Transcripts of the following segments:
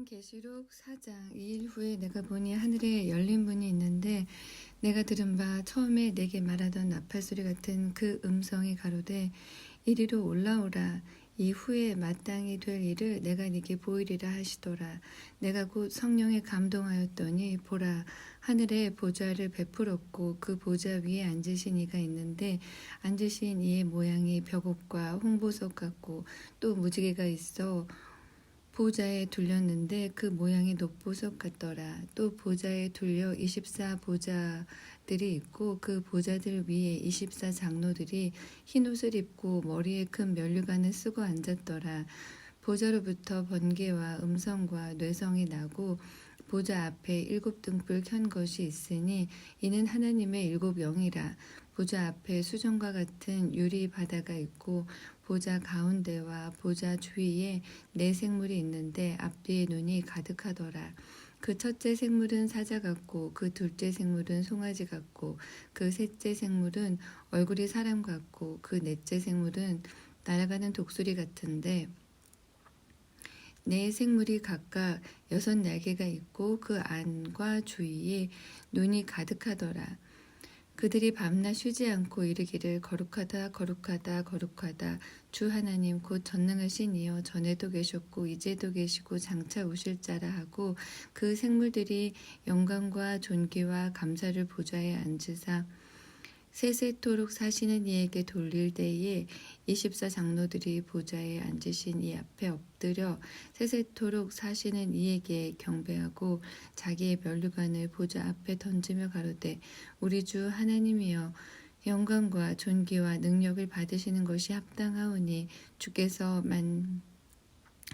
계시록 4장 2일 후에 내가 보니 하늘에 열린 문이 있는데 내가 들은 바 처음에 내게 말하던 나팔소리 같은 그 음성이 가로되 이리로 올라오라. 이후에 마땅히 될 일을 내가 네게 보이리라 하시더라. 내가 곧 성령에 감동하였더니 보라, 하늘에 보좌를 베풀었고 그 보좌 위에 앉으신 이가 있는데 앉으신 이의 모양이 벽옥과 홍보석 같고 또 무지개가 있어 보좌에 둘렸는데 그 모양이 녹보석 같더라. 또 보좌에 둘려 24보좌들이 있고 그 보좌들 위에 24장로들이 흰옷을 입고 머리에 큰 면류관을 쓰고 앉았더라. 보좌로부터 번개와 음성과 뇌성이 나고 보좌 앞에 7등불 켠 것이 있으니 이는 하나님의 7영이라. 보좌 앞에 수정과 같은 유리 바다가 있고 보좌 가운데와 보좌 주위에 4생물이 있는데 앞뒤에 눈이 가득하더라. 그 첫째 생물은 사자 같고 그 둘째 생물은 송아지 같고 그 셋째 생물은 얼굴이 사람 같고 그 넷째 생물은 날아가는 독수리 같은데 4생물이 각각 6날개가 있고 그 안과 주위에 눈이 가득하더라. 그들이 밤낮 쉬지 않고 이르기를 거룩하다 거룩하다 거룩하다 주 하나님 곧 전능하신 이여 전에도 계셨고 이제도 계시고 장차 오실 자라 하고 그 생물들이 영광과 존귀와 감사를 보좌에 앉으사 세세토록 사시는 이에게 돌릴 때에 24장로들이 보좌에 앉으신 이 앞에 엎드려 세세토록 사시는 이에게 경배하고 자기의 면류관을 보좌 앞에 던지며 가로되 우리 주 하나님이여 영광과 존귀와 능력을 받으시는 것이 합당하오니 주께서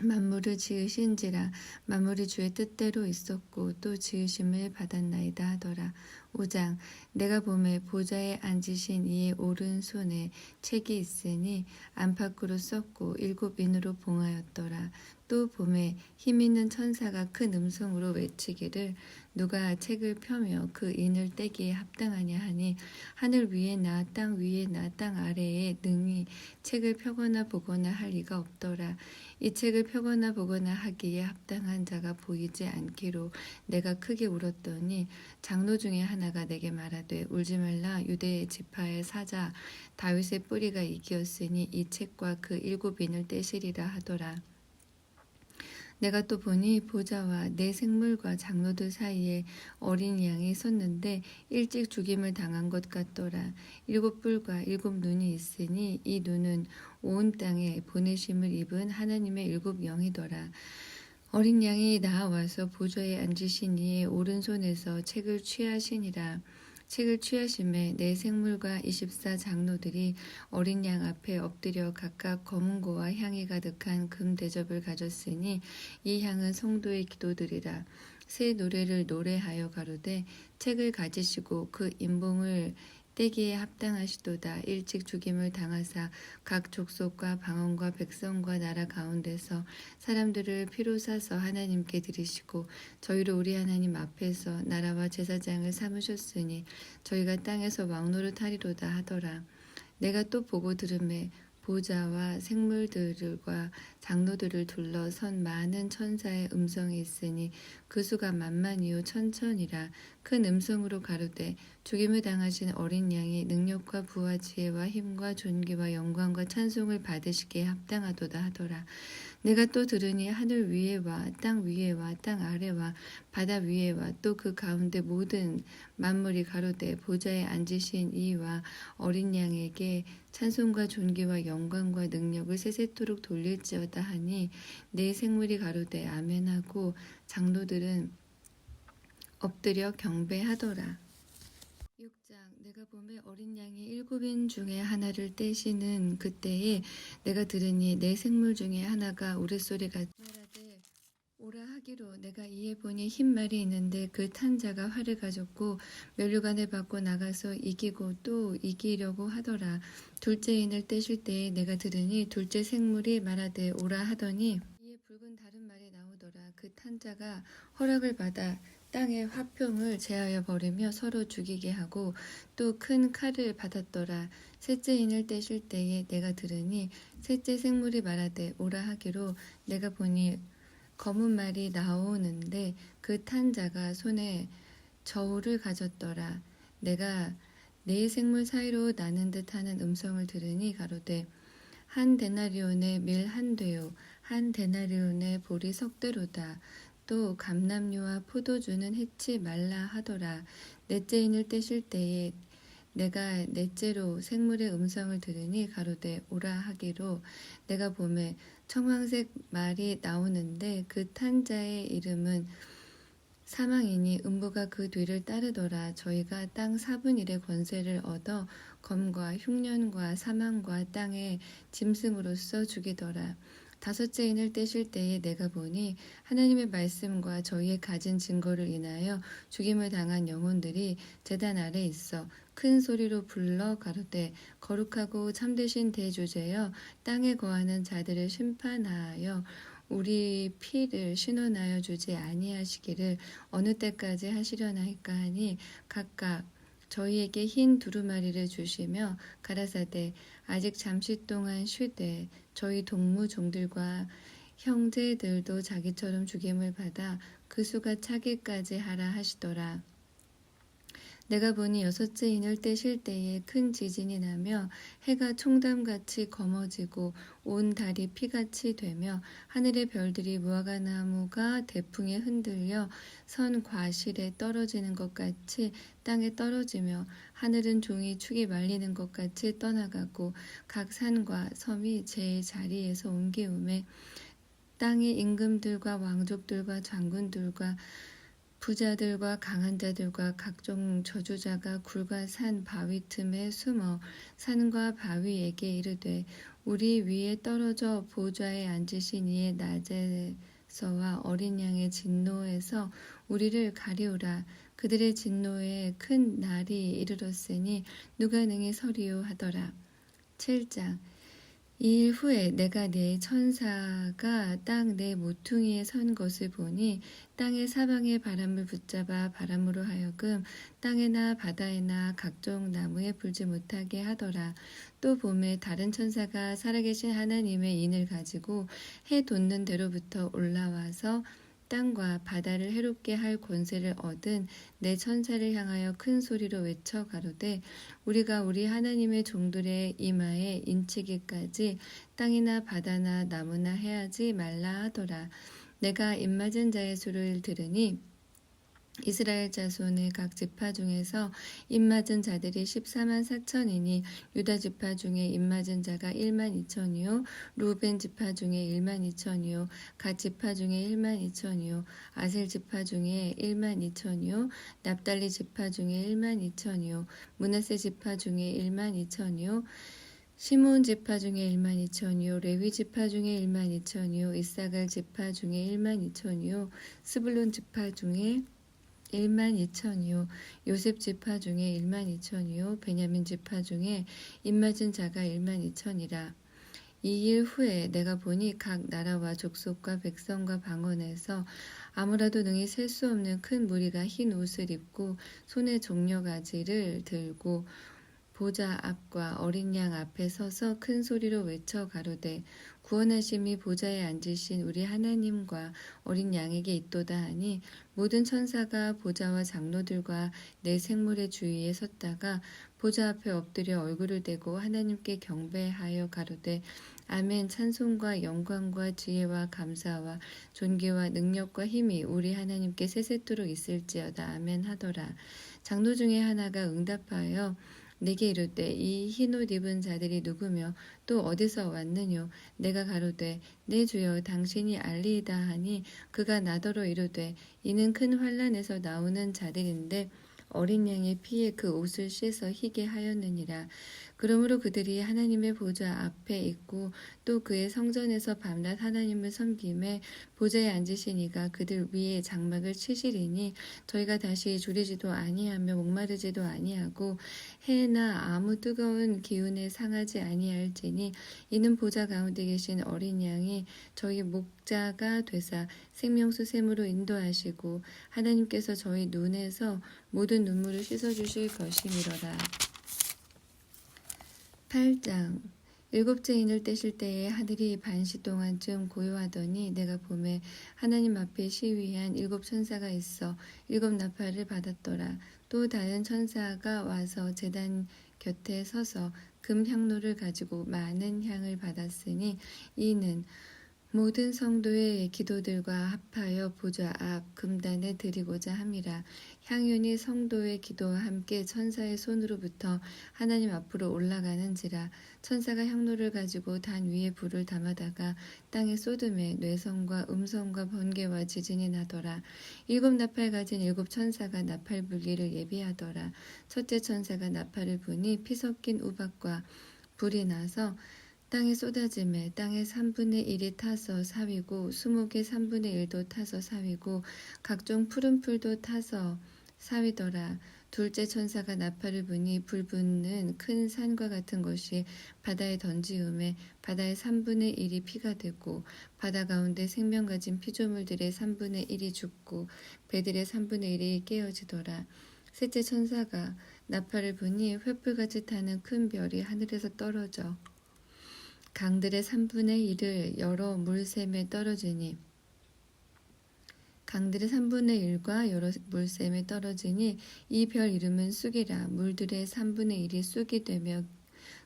만물을 지으신지라 만물이 주의 뜻대로 있었고 또 지으심을 받았나이다 하더라. 5장 내가 보매 보좌에 앉으신 이의 오른손에 책이 있으니 안팎으로 썼고 7인으로 봉하였더라. 또 보매 힘있는 천사가 큰 음성으로 외치기를 누가 책을 펴며 그 인을 떼기에 합당하냐 하니 하늘 위에나 땅 위에나 땅 아래에 능히 책을 펴거나 보거나 할 리가 없더라. 이 책을 펴거나 보거나 하기에 합당한 자가 보이지 않기로 내가 크게 울었더니 장로 중에 하나가 내게 말하되 울지 말라. 유대 지파의 사자 다윗의 뿌리가 이기었으니 이 책과 그 7인을 떼시리라 하더라. 내가 또 보니 보좌와 4생물과 장로들 사이에 어린 양이 섰는데 일찍 죽임을 당한 것 같더라. 7뿔과 7눈이 있으니 이 눈은 온 땅에 보내심을 입은 하나님의 7영이더라. 어린 양이 나아와서 보좌에 앉으신 이의 오른손에서 책을 취하시니라. 책을 취하심에 4생물과 24장로들이 어린 양 앞에 엎드려 각각 검은고와 향이 가득한 금 대접을 가졌으니 이 향은 성도의 기도들이라. 새 노래를 노래하여 가로되 책을 가지시고 그 인봉을 떼기에 합당하시도다. 일찍 죽임을 당하사 각 족속과 방언과 백성과 나라 가운데서 사람들을 피로 사서 하나님께 드리시고 저희를 우리 하나님 앞에서 나라와 제사장을 삼으셨으니 저희가 땅에서 왕노릇 하리로다 하더라. 내가 또 보고 들음에 보좌와 생물들과 장로들을 둘러선 많은 천사의 음성이 있으니 그 수가 만만이요 천천이라. 큰 음성으로 가로되 죽임을 당하신 어린 양이 능력과 부와 지혜와 힘과 존귀와 영광과 찬송을 받으시기에 합당하도다 하더라. 내가 또 들으니 하늘 위에와 땅 위에와 땅 아래와 바다 위에와 또 그 가운데 모든 만물이 가로되 보좌에 앉으신 이와 어린 양에게 찬송과 존귀와 영광과 능력을 세세토록 돌릴지어다 하니 4생물이 가로되 아멘하고 장로들은 엎드려 경배하더라. 6장 내가 보매 어린 양이 7인 중에 하나를 떼시는 그때에 내가 들으니 4생물 중에 하나가 우레소리가 말하되 오라 하기로 내가 이에 보니 흰 말이 있는데 그 탄 자가 활을 가졌고 면류관을 받고 나가서 이기고 또 이기려고 하더라. 둘째 인을 떼실 때에 내가 들으니 둘째 생물이 말하되 오라 하더니 이에 붉은 다른 말이 나오더라. 그 탄 자가 허락을 받아 땅의 화평을 제하여 버리며 서로 죽이게 하고 또 큰 칼을 받았더라. 셋째 인을 떼실 때에 내가 들으니 셋째 생물이 말하되 오라 하기로 내가 보니 검은 말이 나오는데 그 탄 자가 손에 저울을 가졌더라. 내가 네 생물 사이로 나는 듯하는 음성을 들으니 가로되 한 데나리온의 밀 한 되요 한 데나리온의 보리 석 대로다. 또 감람류와 포도주는 해치 말라 하더라. 넷째 인을 떼실 때에 내가 넷째로 생물의 음성을 들으니 가로되 오라 하기로 내가 보매 청황색 말이 나오는데 그 탄 자의 이름은 사망이니 음부가 그 뒤를 따르더라. 저희가 땅 4분 1의 권세를 얻어 검과 흉년과 사망과 땅의 짐승으로서 죽이더라. 다섯째 인을 떼실 때에 내가 보니 하나님의 말씀과 저희의 가진 증거를 인하여 죽임을 당한 영혼들이 제단 아래 있어 큰 소리로 불러 가로되 거룩하고 참되신 대주제여 땅에 거하는 자들을 심판하여 우리 피를 신원하여 주지 아니하시기를 어느 때까지 하시려나이까 하니 각각 저희에게 흰 두루마리를 주시며 가라사대 아직 잠시 동안 쉬되 저희 동무 종들과 형제들도 자기처럼 죽임을 받아 그 수가 차기까지 하라 하시더라. 내가 보니 여섯째 인을 떼실 때에 큰 지진이 나며 해가 총담같이 검어지고 온 달이 피같이 되며 하늘의 별들이 무화과나무가 대풍에 흔들려 선 과실에 떨어지는 것 같이 땅에 떨어지며 하늘은 종이 축이 말리는 것 같이 떠나가고 각 산과 섬이 제 자리에서 옮기우매 땅의 임금들과 왕족들과 장군들과 부자들과 강한 자들과 각종 저주자가 굴과 산 바위 틈에 숨어 산과 바위에게 이르되 우리 위에 떨어져 보좌에 앉으신 이의 낮에서와 어린 양의 진노에서 우리를 가리우라. 그들의 진노에 큰 날이 이르렀으니 누가 능히 서리요 하더라. 7장 이 일 후에 내가 네 천사가 땅 네 모퉁이에 선 것을 보니 땅의 사방에 바람을 붙잡아 바람으로 하여금 땅에나 바다에나 각종 나무에 불지 못하게 하더라. 또 봄에 다른 천사가 살아계신 하나님의 인을 가지고 해 돋는 데로부터 올라와서 땅과 바다를 해롭게 할 권세를 얻은 내 천사를 향하여 큰 소리로 외쳐 가로되 우리가 우리 하나님의 종들의 이마에 인치기까지 땅이나 바다나 나무나 해하지 말라 하더라. 내가 입맞은 자의 수를 들으니 이스라엘 자손의 각 지파 중에서 입맞은 자들이 14만 4천이니 유다 지파 중에 입맞은 자가 1만 2천이요 루벤 지파 중에 1만 2천이요 갓 지파 중에 1만 2천이요 아셀 지파 중에 1만 2천이요 납달리 지파 중에 1만 2천이요 므낫세 지파 중에 1만 2천이요 시므온 지파 중에 1만 2천이요 레위 지파 중에 1만 2천이요 이사갈 지파 중에 1만 2천이요 스불론 지파 중에 1만 2천이요 요셉 지파 중에 1만 2천이요 베냐민 지파 중에 입맞은 자가 1만 2천이라. 이 일 후에 내가 보니 각 나라와 족속과 백성과 방언에서 아무라도 능히 셀 수 없는 큰 무리가 흰 옷을 입고 손에 종려가지를 들고 보좌 앞과 어린 양 앞에 서서 큰 소리로 외쳐 가로되 구원하심이 보좌에 앉으신 우리 하나님과 어린 양에게 있도다 하니 모든 천사가 보좌와 장로들과 내 생물의 주위에 섰다가 보좌 앞에 엎드려 얼굴을 대고 하나님께 경배하여 가로되 아멘 찬송과 영광과 지혜와 감사와 존귀와 능력과 힘이 우리 하나님께 세세토록 있을지어다 아멘 하더라. 장로 중에 하나가 응답하여 내게 이르되 이 흰옷 입은 자들이 누구며 또 어디서 왔느뇨 내가 가로되 내 주여 당신이 알리이다 하니 그가 나더러 이르되 이는 큰 환난에서 나오는 자들인데 어린 양의 피에 그 옷을 씻어 희게 하였느니라. 그러므로 그들이 하나님의 보좌 앞에 있고 또 그의 성전에서 밤낮 하나님을 섬김에 보좌에 앉으신 이가 그들 위에 장막을 치시리니 저희가 다시 줄이지도 아니하며 목마르지도 아니하고 해나 아무 뜨거운 기운에 상하지 아니할지니 이는 보좌 가운데 계신 어린 양이 저희 목자가 되사 생명수 샘으로 인도하시고 하나님께서 저희 눈에서 모든 눈물을 씻어주실 것이니로라. 8장 일곱째 인을 떼실 때에 하늘이 반시 동안쯤 고요하더니 내가 보매 하나님 앞에 시위한 일곱 천사가 있어 일곱 나팔을 받았더라. 또 다른 천사가 와서 제단 곁에 서서 금 향로를 가지고 많은 향을 받았으니 이는 모든 성도의 기도들과 합하여 보좌 앞 금단에 드리고자 함이라. 향윤이 성도의 기도와 함께 천사의 손으로부터 하나님 앞으로 올라가는지라. 천사가 향로를 가지고 단 위에 불을 담아다가 땅에 쏟음에 뇌성과 음성과 번개와 지진이 나더라. 일곱 나팔 가진 일곱 천사가 나팔 불기를 예비하더라. 첫째 천사가 나팔을 부니 피 섞인 우박과 불이 나서 땅에 쏟아짐에 땅의 3분의 1이 타서 사위고 수목의 3분의 1도 타서 사위고 각종 푸른 풀도 타서 사위더라. 둘째 천사가 나팔을 부니 불 붙는 큰 산과 같은 것이 바다에 던지음에 바다의 3분의 1이 피가 되고 바다 가운데 생명 가진 피조물들의 3분의 1이 죽고 배들의 3분의 1이 깨어지더라. 셋째 천사가 나팔을 부니 횃불같이 타는 큰 별이 하늘에서 떨어져 강들의 3분의 1을 여러 물샘에 떨어지니 강들의 3분의 1과 여러 물샘에 떨어지니 이 별 이름은 쑥이라. 물들의 3분의 1이 쑥이 되며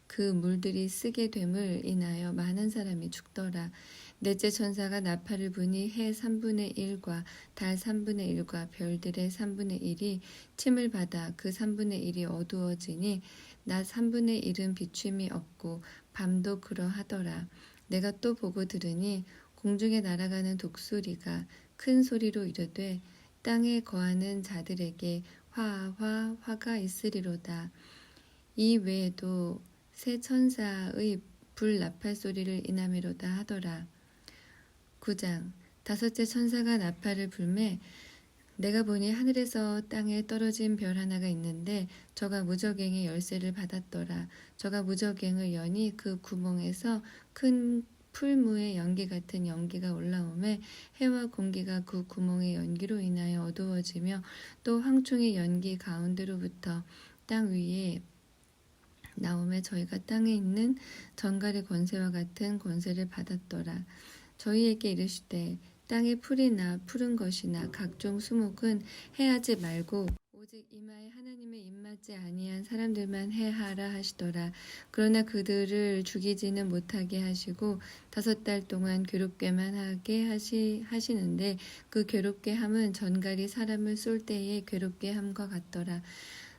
그 물들이 쓰게 됨을 인하여 많은 사람이 죽더라. 넷째 천사가 나팔을 부니 해 3분의 1과 달 3분의 1과 별들의 3분의 1이 침을 받아 그 3분의 1이 어두워지니 낮 3분의 1은 비춤이 없고 밤도 그러하더라. 내가 또 보고 들으니 공중에 날아가는 독수리가 큰 소리로 이르되 땅에 거하는 자들에게 화가 있으리로다. 이 외에도 새 천사의 불 나팔 소리를 인하미로다 하더라. 9장 다섯째 천사가 나팔을 불매 내가 보니 하늘에서 땅에 떨어진 별 하나가 있는데 저가 무저갱의 열쇠를 받았더라. 저가 무저갱을 여니 그 구멍에서 큰 풀무의 연기 같은 연기가 올라오매 해와 공기가 그 구멍의 연기로 인하여 어두워지며 또 황충의 연기 가운데로부터 땅 위에 나오매 저희가 땅에 있는 전갈의 권세와 같은 권세를 받았더라. 저희에게 이르시되 땅의 풀이나 푸른 것이나 각종 수목은 해하지 말고 오직 이마에 하나님의 입맞지 아니한 사람들만 해하라 하시더라. 그러나 그들을 죽이지는 못하게 하시고 5달 동안 괴롭게만 하게 하시는데 그 괴롭게 함은 전갈이 사람을 쏠 때에 괴롭게 함과 같더라.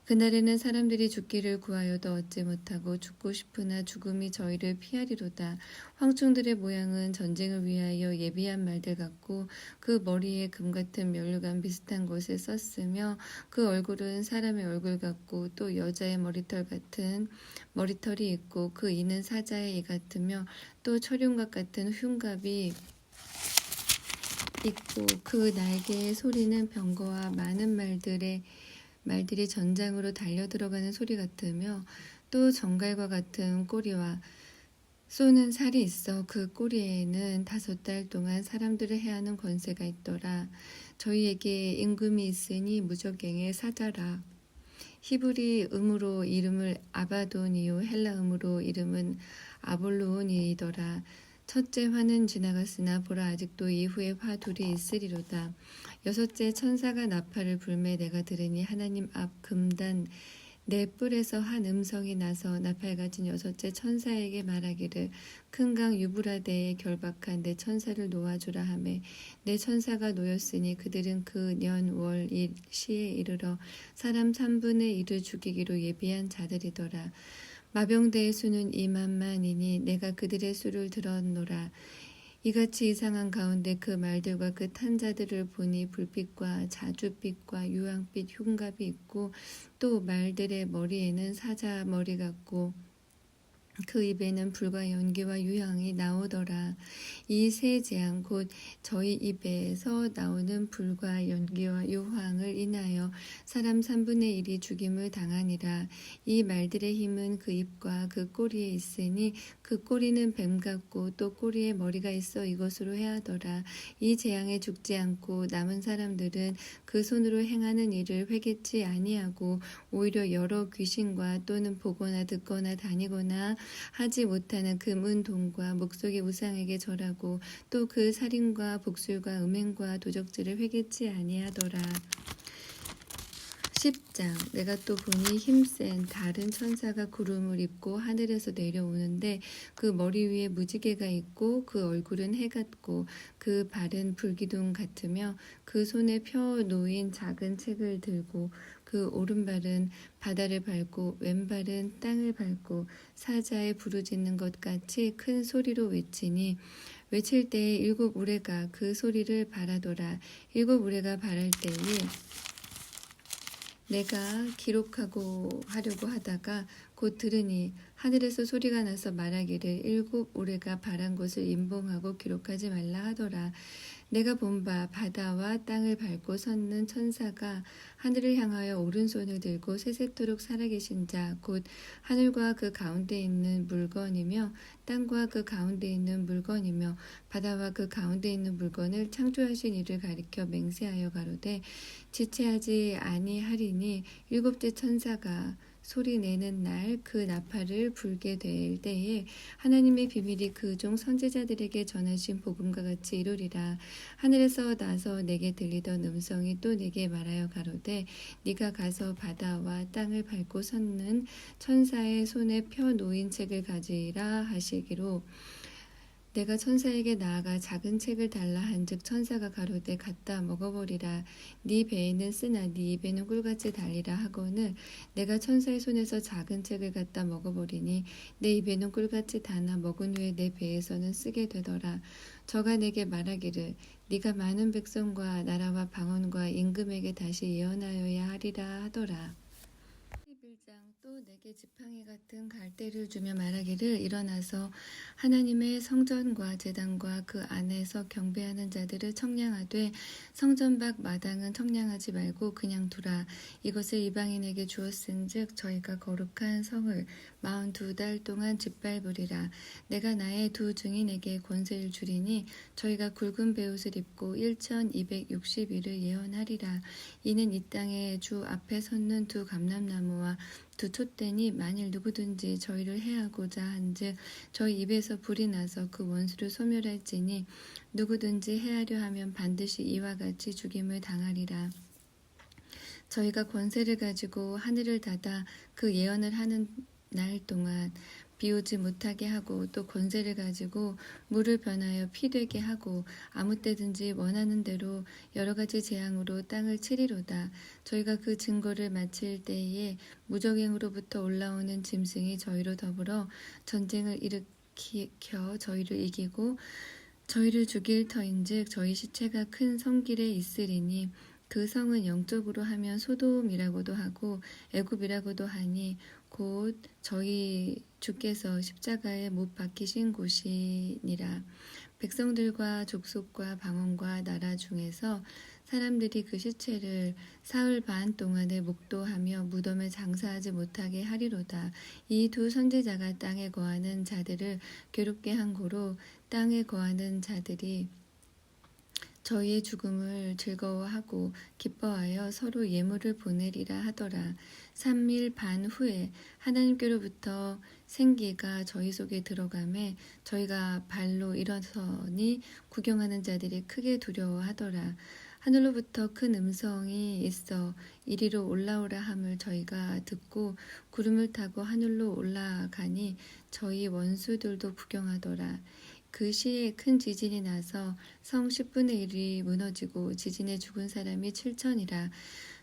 그날에는 사람들이 죽기를 구하여도 얻지 못하고 죽고 싶으나 죽음이 저희를 피하리로다. 황충들의 모양은 전쟁을 위하여 예비한 말들 같고 그 머리에 금 같은 면류관 비슷한 것을 썼으며 그 얼굴은 사람의 얼굴 같고 또 여자의 머리털 같은 머리털이 있고 그 이는 사자의 이 같으며 또 철용각 같은 흉갑이 있고 그 날개의 소리는 병거와 많은 말들이 전장으로 달려들어가는 소리 같으며 또 정갈과 같은 꼬리와 쏘는 살이 있어 그 꼬리에는 5달 동안 사람들을 해하는 권세가 있더라. 저희에게 임금이 있으니 무저갱의 사자라. 히브리 음으로 이름을 아바돈이요 헬라 음으로 이름은 아볼로온이더라. 첫째 화는 지나갔으나 보라 아직도 이후에 화 둘이 있으리로다. 여섯째 천사가 나팔을 불매 내가 들으니 하나님 앞 금단 네 뿔에서 한 음성이 나서 나팔 가진 여섯째 천사에게 말하기를 큰 강 유브라데에 결박한 내 천사를 놓아주라 하매 내 천사가 놓였으니 그들은 그 년 월 일 시에 이르러 사람 3분의 1을 죽이기로 예비한 자들이더라. 마병대의 수는 2만만이니 내가 그들의 수를 들었노라. 이같이 이상한 가운데 그 말들과 그 탄 자들을 보니 불빛과 자주빛과 유황빛 흉갑이 있고 또 말들의 머리에는 사자 머리 같고 그 입에는 불과 연기와 유향이 나오더라. 이 세 재앙 곧 저희 입에서 나오는 불과 연기와 유황을 인하여 사람 3분의 1이 죽임을 당하니라. 이 말들의 힘은 그 입과 그 꼬리에 있으니 그 꼬리는 뱀 같고 또 꼬리에 머리가 있어 이것으로 해하더라. 이 재앙에 죽지 않고 남은 사람들은 그 손으로 행하는 일을 회개치 아니하고 오히려 여러 귀신과 또는 보거나 듣거나 다니거나 하지 못하는 금은 돈과 목속의 우상에게 절하고 또 그 살인과 복술과 음행과 도적질을 회개치 아니하더라. 10장. 내가 또 보니 힘센 다른 천사가 구름을 입고 하늘에서 내려오는데 그 머리 위에 무지개가 있고 그 얼굴은 해 같고 그 발은 불기둥 같으며 그 손에 펴 놓인 작은 책을 들고 그 오른발은 바다를 밟고 왼발은 땅을 밟고 사자의 부르짖는 것 같이 큰 소리로 외치니 외칠 때에 일곱 우레가 그 소리를 발하더라. 일곱 우레가 발할 때에 내가 기록하고 하려고 하다가 곧 들으니 하늘에서 소리가 나서 말하기를 일곱 우레가 발한 것을 임봉하고 기록하지 말라 하더라. 내가 본 바 바다와 땅을 밟고 섰는 천사가 하늘을 향하여 오른손을 들고 세세토록 살아계신 자 곧 하늘과 그 가운데 있는 물건이며 땅과 그 가운데 있는 물건이며 바다와 그 가운데 있는 물건을 창조하신 이를 가리켜 맹세하여 가로되 지체하지 아니하리니 일곱째 천사가 소리내는 날 그 나팔을 불게 될 때에 하나님의 비밀이 그 종 선지자들에게 전하신 복음과 같이 이루리라. 하늘에서 나서 내게 들리던 음성이 또 내게 말하여 가로되 네가 가서 바다와 땅을 밟고 섰는 천사의 손에 펴 놓인 책을 가지라 하시기로 내가 천사에게 나아가 작은 책을 달라 한즉 천사가 가로되 갖다 먹어버리라. 네 배에는 쓰나 네 입에는 꿀같이 달리라 하거늘 내가 천사의 손에서 작은 책을 갖다 먹어버리니 내 입에는 꿀같이 다나 먹은 후에 내 배에서는 쓰게 되더라. 저가 내게 말하기를 네가 많은 백성과 나라와 방언과 임금에게 다시 예언하여야 하리라 하더라. 11장. 또 내게 지팡이 같은 갈대를 주며 말하기를 일어나서 하나님의 성전과 제단과 그 안에서 경배하는 자들을 청량하되 성전 밖 마당은 청량하지 말고 그냥 두라. 이것을 이방인에게 주었은즉 저희가 거룩한 성을 42달 동안 짓밟으리라. 내가 나의 두 증인에게 권세를 주리니 저희가 굵은 베옷을 입고 1260일을 예언하리라. 이는 이 땅에 주 앞에 섰는 두 감람나무와 두 촛대니 만일 누구든지 저희를 해하고자 한즉 저희 입에서 불이 나서 그 원수를 소멸할지니 누구든지 해하려 하면 반드시 이와 같이 죽임을 당하리라. 저희가 권세를 가지고 하늘을 닫아 그 예언을 하는 날 동안 비오지 못하게 하고 또 권세를 가지고 물을 변하여 피 되게 하고 아무 때든지 원하는 대로 여러 가지 재앙으로 땅을 치리로다. 저희가 그 증거를 마칠 때에 무적행으로부터 올라오는 짐승이 저희로 더불어 전쟁을 일으켜 저희를 이기고 저희를 죽일 터인즉 저희 시체가 큰 성길에 있으리니 그 성은 영적으로 하면 소돔이라고도 하고 애굽이라고도 하니 곧 저희 주께서 십자가에 못 박히신 곳이니라. 백성들과 족속과 방언과 나라 중에서 사람들이 그 시체를 사흘 반 동안을 목도하며 무덤에 장사하지 못하게 하리로다. 이 두 선지자가 땅에 거하는 자들을 괴롭게 한 고로 땅에 거하는 자들이 저희의 죽음을 즐거워하고 기뻐하여 서로 예물을 보내리라 하더라. 3일 반 후에 하나님께로부터 생기가 저희 속에 들어가매 저희가 발로 일어서니 구경하는 자들이 크게 두려워하더라. 하늘로부터 큰 음성이 있어 이리로 올라오라 함을 저희가 듣고 구름을 타고 하늘로 올라가니 저희 원수들도 구경하더라. 그 시에 큰 지진이 나서 성 10분의 1이 무너지고 지진에 죽은 사람이 7천이라.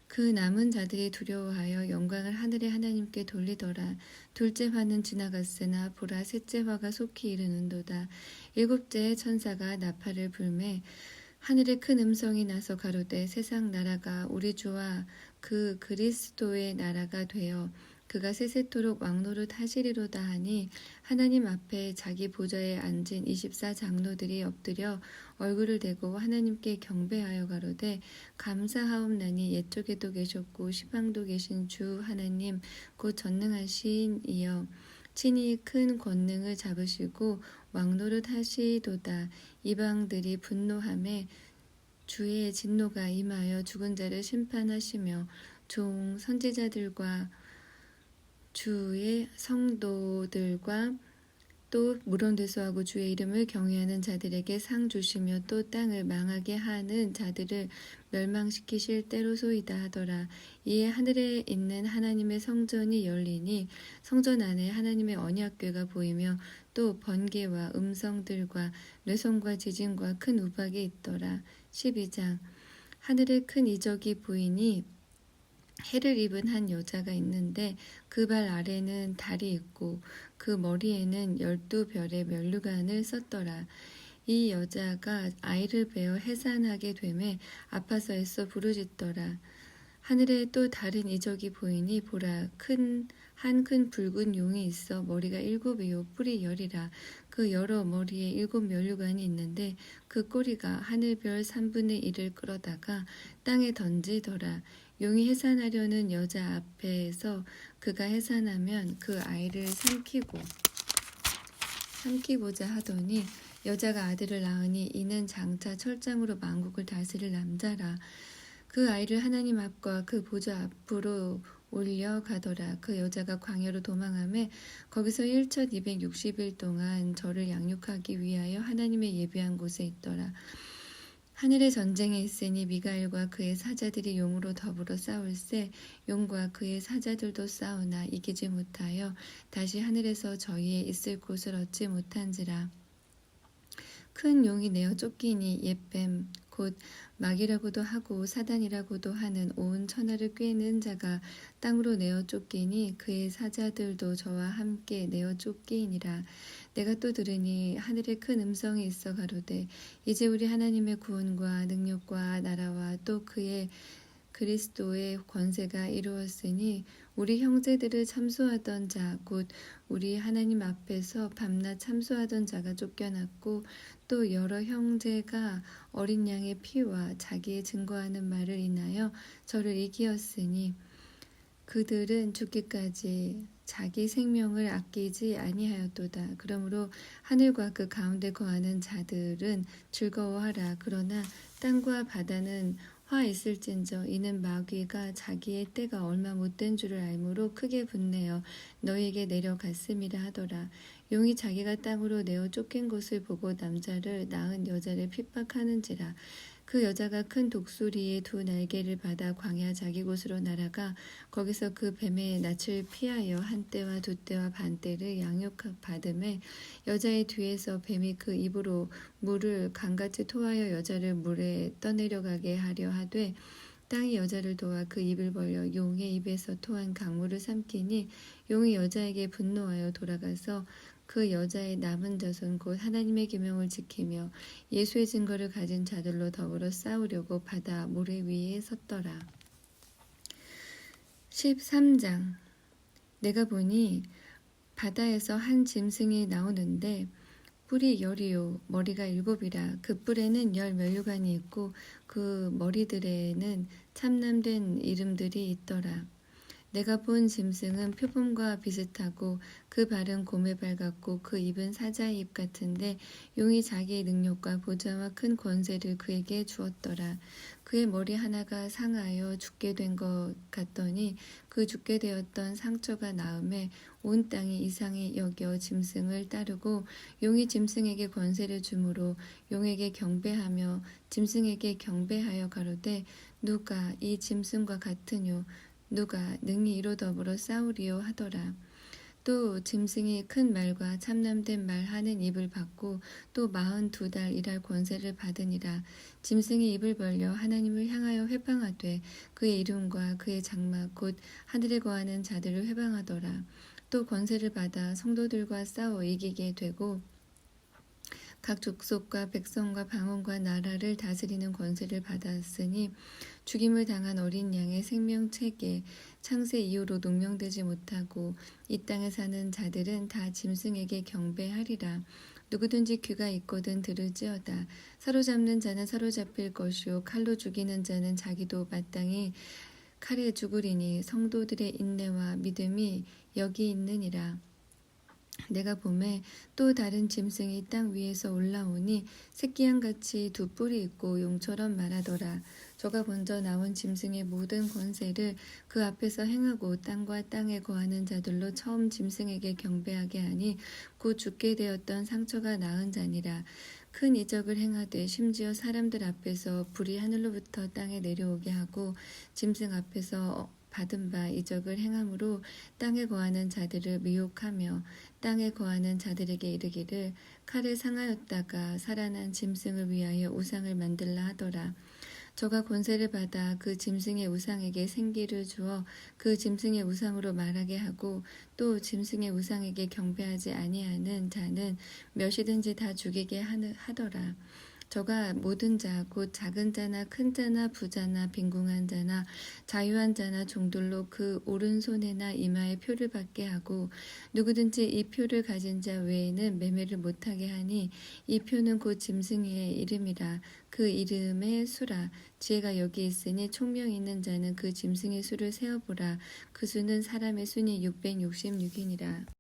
그 남은 자들이 두려워하여 영광을 하늘의 하나님께 돌리더라. 둘째 화는 지나갔으나 보라 셋째 화가 속히 이르는도다. 일곱째 천사가 나팔을 불매 하늘에 큰 음성이 나서 가로되 세상 나라가 우리 주와 그 그리스도의 나라가 되어 그가 세세토록 왕노릇 하시리로다 하니 하나님 앞에 자기 보좌에 앉은 24장로들이 엎드려 얼굴을 대고 하나님께 경배하여 가로되 감사하옵나니 옛적에도 계셨고 시방도 계신 주 하나님 곧 전능하신 이여 친히 큰 권능을 잡으시고 왕노릇 하시도다. 이방들이 분노하매 주의 진노가 임하여 죽은 자를 심판하시며 종 선지자들과 주의 성도들과 또 물원대소하고 주의 이름을 경외하는 자들에게 상 주시며 또 땅을 망하게 하는 자들을 멸망시키실 때로소이다 하더라. 이에 하늘에 있는 하나님의 성전이 열리니 성전 안에 하나님의 언약궤가 보이며 또 번개와 음성들과 뇌성과 지진과 큰 우박이 있더라. 12장 하늘에 큰 이적이 보이니 해를 입은 한 여자가 있는데 그 발 아래는 달이 있고 그 머리에는 12별의 면류관을 썼더라. 이 여자가 아이를 베어 해산하게 되매 아파서 애써 부르짖더라. 하늘에 또 다른 이적이 보이니 보라 한 큰 붉은 용이 있어 머리가 7이요 뿔이 10이라. 그 여러 머리에 7 면류관이 있는데 그 꼬리가 하늘별 3분의 1을 끌어다가 땅에 던지더라. 용이 해산하려는 여자 앞에서 그가 해산하면 그 아이를 삼키고자 하더니 여자가 아들을 낳으니 이는 장차 철장으로 만국을 다스릴 남자라. 그 아이를 하나님 앞과 그 보좌 앞으로 올려가더라. 그 여자가 광야로 도망하며 거기서 1260일 동안 저를 양육하기 위하여 하나님의 예비한 곳에 있더라. 하늘에 전쟁이 있으니 미가엘과 그의 사자들이 용으로 더불어 싸울세 용과 그의 사자들도 싸우나 이기지 못하여 다시 하늘에서 저희의 있을 곳을 얻지 못한지라. 큰 용이 내어 쫓기니 옛뱀 곧 마귀라고도 하고 사단이라고도 하는 온 천하를 꿰는 자가 땅으로 내어 쫓기니 그의 사자들도 저와 함께 내어 쫓기니라. 내가 또 들으니 하늘에 큰 음성이 있어 가로되 이제 우리 하나님의 구원과 능력과 나라와 또 그의 그리스도의 권세가 이루었으니 우리 형제들을 참소하던 자 곧 우리 하나님 앞에서 밤낮 참소하던 자가 쫓겨났고 또 여러 형제가 어린 양의 피와 자기의 증거하는 말을 인하여 저를 이기었으니 그들은 죽기까지 자기 생명을 아끼지 아니하였도다. 그러므로 하늘과 그 가운데 거하는 자들은 즐거워하라. 그러나 땅과 바다는 화 있을진저 이는 마귀가 자기의 때가 얼마 못된 줄을 알므로 크게 분내어 너희에게 내려갔음이라 하더라. 용이 자기가 땅으로 내어 쫓긴 것을 보고 남자를 낳은 여자를 핍박하는지라. 그 여자가 큰 독수리의 2 날개를 받아 광야 자기 곳으로 날아가 거기서 그 뱀의 낯을 피하여 한 때와 2 때와 반 때를 양육받음에 여자의 뒤에서 뱀이 그 입으로 물을 강같이 토하여 여자를 물에 떠내려가게 하려 하되 땅이 여자를 도와 그 입을 벌려 용의 입에서 토한 강물을 삼키니 용이 여자에게 분노하여 돌아가서 그 여자의 남은 자손 곧 하나님의 계명을 지키며 예수의 증거를 가진 자들로 더불어 싸우려고 바다 모래 위에 섰더라. 13장 내가 보니 바다에서 한 짐승이 나오는데 뿔이 10이요 머리가 7이라. 그 뿔에는 10 면류관이 있고 그 머리들에는 참남된 이름들이 있더라. 내가 본 짐승은 표범과 비슷하고 그 발은 곰의 발 같고 그 입은 사자의 입 같은데 용이 자기의 능력과 보좌와 큰 권세를 그에게 주었더라. 그의 머리 하나가 상하여 죽게 된 것 같더니 그 죽게 되었던 상처가 나음에 온 땅이 이상히 여겨 짐승을 따르고 용이 짐승에게 권세를 주므로 용에게 경배하며 짐승에게 경배하여 가로되 누가 이 짐승과 같으뇨 누가 능히 이로 더불어 싸우리요 하더라. 또 짐승이 큰 말과 참남된 말 하는 입을 받고 또 42달 일할 권세를 받으니라. 짐승이 입을 벌려 하나님을 향하여 회방하되 그의 이름과 그의 장막 곧 하늘에 거하는 자들을 회방하더라. 또 권세를 받아 성도들과 싸워 이기게 되고 각 족속과 백성과 방언과 나라를 다스리는 권세를 받았으니 죽임을 당한 어린 양의 생명책에 창세 이후로 농명되지 못하고 이 땅에 사는 자들은 다 짐승에게 경배하리라. 누구든지 귀가 있거든 들을지어다. 사로잡는 자는 사로잡힐 것이요 칼로 죽이는 자는 자기도 마땅히 칼에 죽으리니 성도들의 인내와 믿음이 여기 있느니라. 내가 보매 또 다른 짐승이 땅 위에서 올라오니 새끼양같이 2 뿔이 있고 용처럼 말하더라. 저가 먼저 나온 짐승의 모든 권세를 그 앞에서 행하고 땅과 땅에 거하는 자들로 처음 짐승에게 경배하게 하니 곧 죽게 되었던 상처가 나은 자니라. 큰 이적을 행하되 심지어 사람들 앞에서 불이 하늘로부터 땅에 내려오게 하고 짐승 앞에서 받은 바 이적을 행함으로 땅에 거하는 자들을 미혹하며 땅에 거하는 자들에게 이르기를 칼에 상하였다가 살아난 짐승을 위하여 우상을 만들라 하더라. 저가 권세를 받아 그 짐승의 우상에게 생기를 주어 그 짐승의 우상으로 말하게 하고 또 짐승의 우상에게 경배하지 아니하는 자는 몇이든지 다 죽이게 하더라. 저가 모든 자, 곧 작은 자나 큰 자나 부자나 빈궁한 자나 자유한 자나 종들로 그 오른손에나 이마에 표를 받게 하고 누구든지 이 표를 가진 자 외에는 매매를 못하게 하니 이 표는 곧 짐승의 이름이라. 그 이름의 수라. 지혜가 여기 있으니 총명 있는 자는 그 짐승의 수를 세어보라. 그 수는 사람의 수니 666이니라.